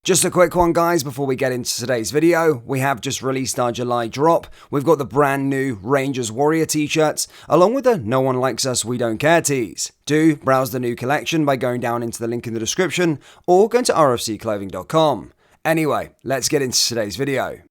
Just a quick one, guys, before we get into today's video. We have just released our July drop. We've got the brand new Rangers Warrior t-shirts, along with the No One Likes Us, We Don't Care tees. Do browse the new collection by going down into the link in the description, or go to rfcclothing.com. Anyway, let's get into today's video.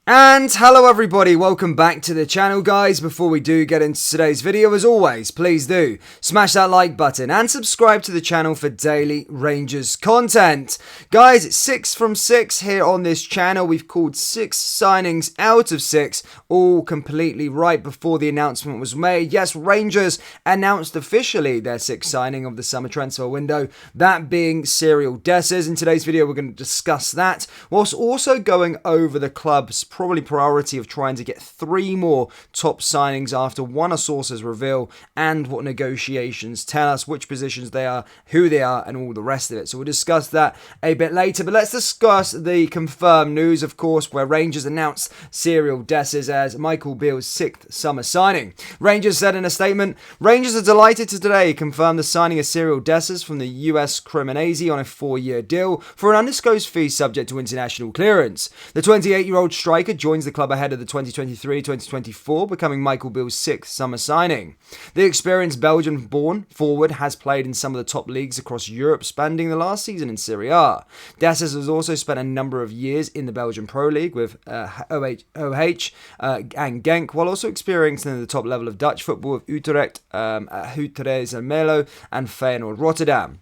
And hello everybody, welcome back to the channel, guys. Before we do get into today's video, as always, please do smash that like button and subscribe to the channel for daily Rangers content. Guys, it's 6 from 6 here on this channel. We've called 6 signings out of 6, all completely right before the announcement was made. Yes, Rangers announced officially their 6th signing of the summer transfer window, that being Cyril Dessers. In today's video, we're going to discuss that, whilst also going over the club's probably priority of trying to get 3 more top signings after one, a sources reveal, and what negotiations tell us, which positions they are, who they are, and all the rest of it. So we'll discuss that a bit later, but let's discuss the confirmed news, of course, where Rangers announced Cyril Dessers as Michael Beale's 6th summer signing. Rangers said in a statement, Rangers are delighted to today confirm the signing of Cyril Dessers from the US Cremonese on a 4-year deal for an undisclosed fee subject to international clearance. The 28-year-old striker joins the club ahead of the 2023-2024, becoming Michael Beale's 6th summer signing. The experienced Belgian-born forward has played in some of the top leagues across Europe, spanning the last season in Serie A. Dessers has also spent a number of years in the Belgian Pro League with OH and Genk, while also experiencing the top level of Dutch football with Utrecht, Utrecht Melo, and Feyenoord Rotterdam.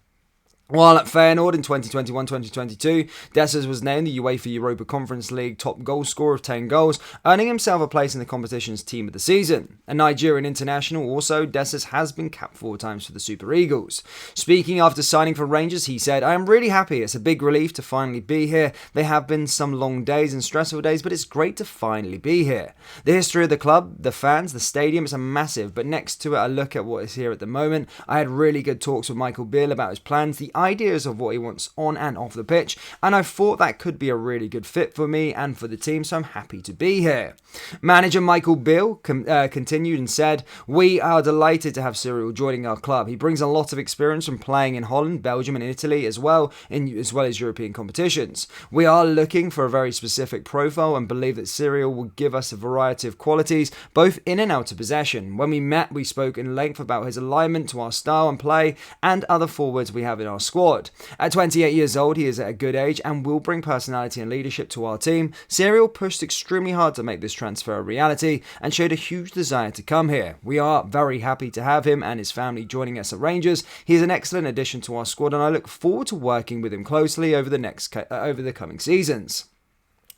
While at Feyenoord in 2021-2022, Dessers was named the UEFA Europa Conference League top goal scorer of 10 goals, earning himself a place in the competition's team of the season. A Nigerian international also, Dessers has been capped 4 times for the Super Eagles. Speaking after signing for Rangers, he said, I am really happy. It's a big relief to finally be here. There have been some long days and stressful days, but it's great to finally be here. The history of the club, the fans, the stadium is massive, but next to it, I look at what is here at the moment. I had really good talks with Michael Beale about his plans, the ideas of what he wants on and off the pitch, and I thought that could be a really good fit for me and for the team, so I'm happy to be here. Manager Michael Beale continued and said, we are delighted to have Cyril joining our club. He brings a lot of experience from playing in Holland, Belgium and Italy as well as European competitions. We are looking for a very specific profile and believe that Cyril will give us a variety of qualities, both in and out of possession. When we met, we spoke in length about his alignment to our style and play and other forwards we have in our squad. At 28 years old, he is at a good age and will bring personality and leadership to our team. Cyril pushed extremely hard to make this transfer a reality and showed a huge desire to come here. We are very happy to have him and his family joining us at Rangers. He is an excellent addition to our squad and I look forward to working with him closely over the coming seasons.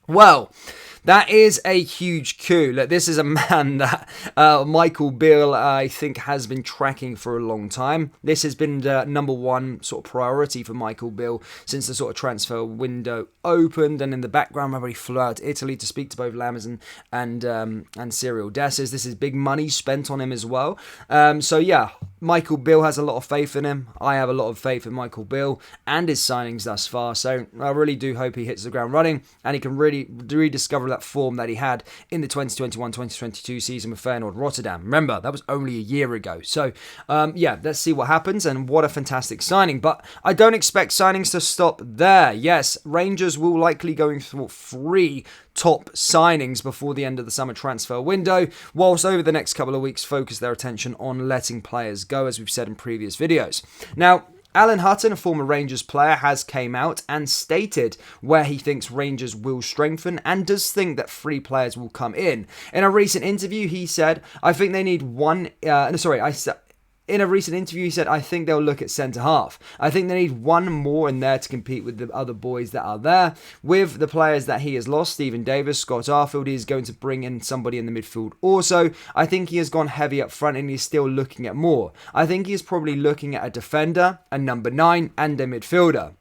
Well, that is a huge coup. Look, this is a man that Michael Beale, I think, has been tracking for a long time. This has been the number one sort of priority for Michael Beale since the sort of transfer window opened. And in the background, remember, he flew out to Italy to speak to both Lammers and Cyril Dessers. This is big money spent on him as well. So yeah, Michael Beale has a lot of faith in him. I have a lot of faith in Michael Beale and his signings thus far. So I really do hope he hits the ground running and he can really rediscover that form that he had in the 2021-2022 season with Feyenoord Rotterdam. Remember, that was only a year ago. So, yeah, let's see what happens, and what a fantastic signing. But I don't expect signings to stop there. Yes, Rangers will likely going through 3 top signings before the end of the summer transfer window, whilst over the next couple of weeks focus their attention on letting players go, as we've said in previous videos. Now, Alan Hutton, a former Rangers player, has came out and stated where he thinks Rangers will strengthen and does think that 3 players will come in. In a recent interview, he said, I think they need In a recent interview, he said, I think they'll look at centre-half. I think they need one more in there to compete with the other boys that are there. With the players that he has lost, Stephen Davis, Scott Arfield, he is going to bring in somebody in the midfield also. I think he has gone heavy up front and he's still looking at more. I think he is probably looking at a defender, a number 9 and a midfielder.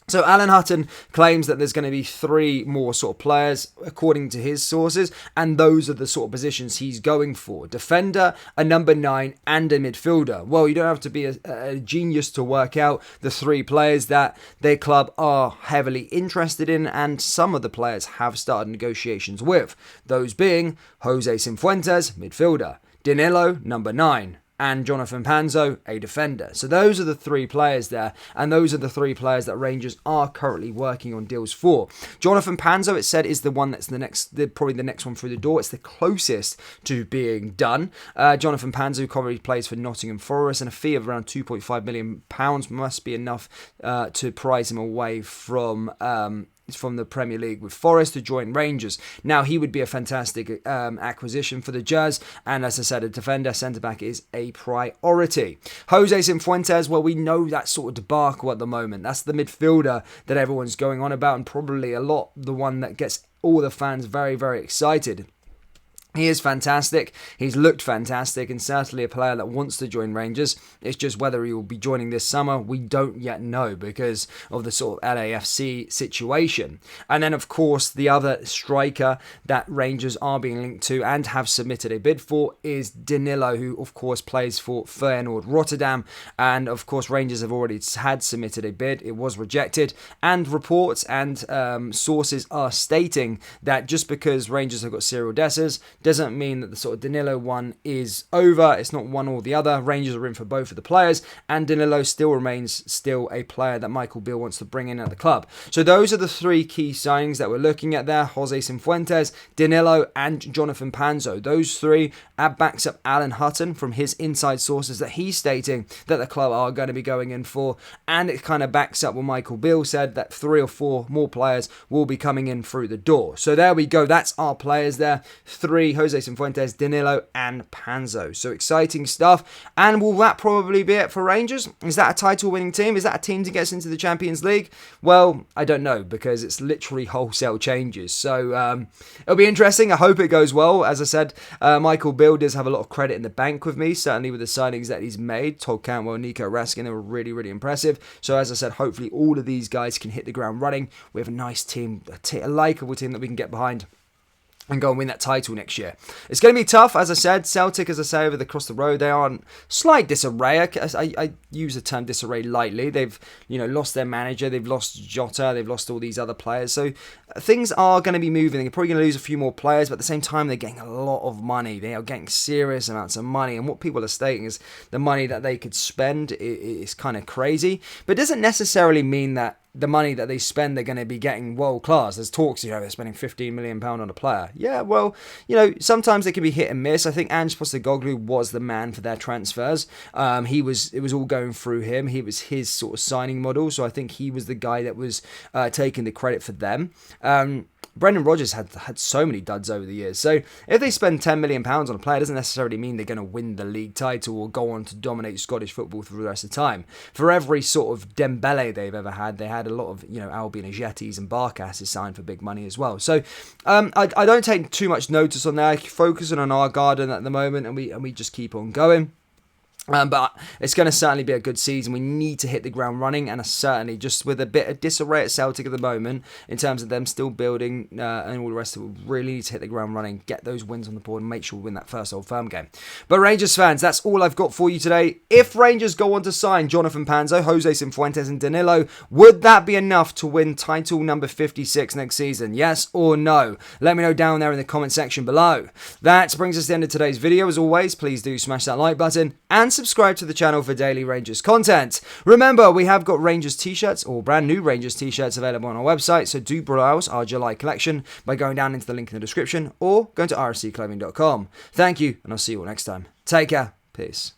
So Alan Hutton claims that there's going to be 3 more sort of players, according to his sources, and those are the sort of positions he's going for. Defender, a number 9, and a midfielder. Well, you don't have to be a genius to work out the 3 players that their club are heavily interested in, and some of the players have started negotiations with. Those being Jose Cifuentes, midfielder, Danilo, number 9, and Jonathan Panzo, a defender. So those are the three players there, and those are the three players that Rangers are currently working on deals for. Jonathan Panzo, it said, is the one that's probably the next one through the door. It's the closest to being done. Jonathan Panzo currently plays for Nottingham Forest, and a fee of around £2.5 million must be enough to prize him away from the Premier League with Forest to join Rangers. Now, he would be a fantastic acquisition for the Jazz, and as I said, a defender, centre-back is a priority. Jose Cifuentes, well, we know that sort of debacle at the moment. That's the midfielder that everyone's going on about, and probably a lot the one that gets all the fans very, very excited. He is fantastic. He's looked fantastic, and certainly a player that wants to join Rangers. It's just whether he will be joining this summer, we don't yet know because of the sort of LAFC situation. And then, of course, the other striker that Rangers are being linked to and have submitted a bid for is Danilo, who, of course, plays for Feyenoord Rotterdam. And, of course, Rangers have already had submitted a bid. It was rejected. And reports and sources are stating that just because Rangers have got Cyril Dessers doesn't mean that the sort of Danilo one is over. It's not one or the other. Rangers are in for both of the players, and Danilo still remains a player that Michael Beale wants to bring in at the club. So those are the three key signings that we're looking at there: Jose Cifuentes, Danilo, and Jonathan Panzo. Those three backs up Alan Hutton from his inside sources that he's stating that the club are going to be going in for, and it kind of backs up what Michael Beale said, that 3 or 4 more players will be coming in through the door. So there we go. That's our players there. 3: Jose Cifuentes, Danilo, and Panzo. So exciting stuff. And will that probably be it for Rangers? Is that a title-winning team? Is that a team that gets into the Champions League? Well, I don't know, because it's literally wholesale changes. So it'll be interesting. I hope it goes well. As I said, Michael Beale does have a lot of credit in the bank with me, certainly with the signings that he's made. Todd Cantwell, Nico Raskin, they were really, really impressive. So as I said, hopefully all of these guys can hit the ground running. We have a nice team, a likeable team that we can get behind and go and win that title next year. It's going to be tough, as I said. Celtic, as I say, across the road, they are in slight disarray. I use the term disarray lightly. They've lost their manager, they've lost Jota, they've lost all these other players. So things are going to be moving. They're probably going to lose a few more players, but at the same time, they're getting a lot of money. They are getting serious amounts of money, and what people are stating is the money that they could spend is kind of crazy. But it doesn't necessarily mean that the money that they spend, they're going to be getting world class. There's talks, they're spending £15 million on a player. Yeah, well, sometimes they can be hit and miss. I think Ange Postecoglou was the man for their transfers. It was all going through him. He was his sort of signing model. So I think he was the guy that was taking the credit for them. Brendan Rodgers had so many duds over the years. So if they spend £10 million on a player, it doesn't necessarily mean they're going to win the league title or go on to dominate Scottish football through the rest of the time. For every sort of Dembele they've ever had, they had a lot of Albion Ajetis and Barkas is signed for big money as well. So I don't take too much notice on that. Focusing on our garden at the moment, and we just keep on going. But it's going to certainly be a good season. We need to hit the ground running, and certainly just with a bit of disarray at Celtic at the moment in terms of them still building and all the rest of it, we really need to hit the ground running, get those wins on the board, and make sure we win that first Old Firm game. But Rangers fans, that's all I've got for you today. If Rangers go on to sign Jonathan Panzo, Jose Cifuentes, and Danilo, would that be enough to win title number 56 next season? Yes or no? Let me know down there in the comment section below. That brings us to the end of today's video. As always, please do smash that like button and subscribe to the channel for daily Rangers content. Remember, we have got Rangers t-shirts, or brand new Rangers t-shirts, available on our website, so do browse our July collection by going down into the link in the description or going to rscclothing.com. Thank you, and I'll see you all next time. Take care. Peace.